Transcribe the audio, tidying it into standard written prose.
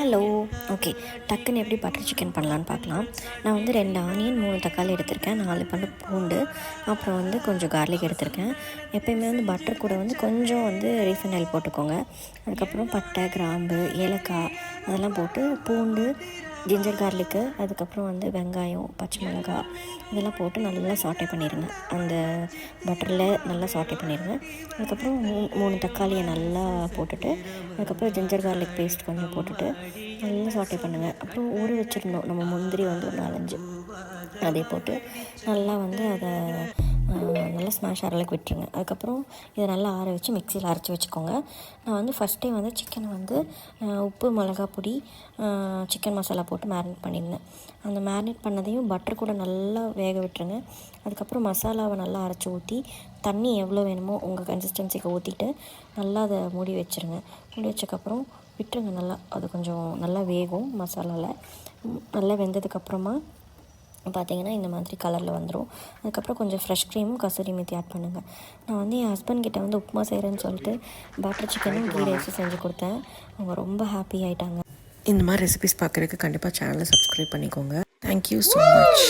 Hello. Okay, டக்குன்னு எப்படி butter chicken பண்ணலான்னு பார்க்கலாம். நான் வந்து 2 ஆனியன் 3 தக்காளி எடுத்திருக்கேன், 4 பல்லு பூண்டு, அப்புறம் வந்து கொஞ்சம் கார்லிக் எடுத்திருக்கேன். எப்போயுமே வந்து பட்டர் கூட வந்து கொஞ்சம் வந்து ரீஃபைண்ட் ஆயில் போட்டுக்கோங்க. அதுக்கப்புறம் பட்டை, கிராம்பு, ஏலக்காய் அதெல்லாம் போட்டு பூண்டு, ஜிஞ்சர் கார்லிக்கு, அதுக்கப்புறம் வந்து வெங்காயம், பச்சை மிளகா இதெல்லாம் போட்டு நல்லா சாட்டே பண்ணிடுங்க. அந்த பட்டரில் நல்லா சாட்டே பண்ணிடுங்க. அதுக்கப்புறம் 3 தக்காளியை நல்லா போட்டுட்டு, அதுக்கப்புறம் ஜிஞ்சர் கார்லிக் பேஸ்ட் கொஞ்சம் போட்டுட்டு நல்லா சாட்டே பண்ணுங்கள். அப்புறம் ஊற வச்சிடணும் நம்ம முந்திரி வந்து ஒரு 4-5 அதை போட்டு நல்லா வந்து அதை நல்லா ஸ்மாஷ் ஆகிறதுக்கு விட்டுருங்க. அதுக்கப்புறம் இதை நல்லா ஆற வச்சு மிக்சியில் அரைச்சி வச்சுக்கோங்க. நான் வந்து ஃபஸ்ட்டே வந்து சிக்கனை வந்து உப்பு, மிளகா பொடி, சிக்கன் மசாலா போட்டு மேரினேட் பண்ணியிருந்தேன். அந்த மேரினேட் பண்ணதையும் பட்டர் கூட நல்லா வேக விட்டுருங்க. அதுக்கப்புறம் மசாலாவை நல்லா அரைச்சி ஊற்றி தண்ணி எவ்வளோ வேணுமோ உங்கள் கன்சிஸ்டன்சிக்கு ஊற்றிட்டு நல்லா அதை மூடி வச்சுருங்க. மூடி வச்சக்கப்புறம் விட்டுருங்க. நல்லா அது கொஞ்சம் நல்லா வேகும். மசாலாவில் நல்லா வெந்ததுக்கப்புறமா பார்த்திங்கன்னா இந்த மாதிரி கலரில் வந்துடும். அதுக்கப்புறம் கொஞ்சம் ஃப்ரெஷ் க்ரீமும் கசூரி மேத்தி ஆட் பண்ணுங்கள். நான் வந்து என் ஹஸ்பண்ட் கிட்டே வந்து உப்புமா செய்கிறேன்னு சொல்லிட்டு பட்டர் சிக்கனும் கீ ரைஸும் செஞ்சு கொடுத்தேன். அவங்க ரொம்ப ஹாப்பி ஆகிட்டாங்க. இந்த மாதிரி ரெசிபிஸ் பார்க்குறதுக்கு கண்டிப்பாக சேனலை சப்ஸ்கிரைப் பண்ணிக்கோங்க. Thank you so much.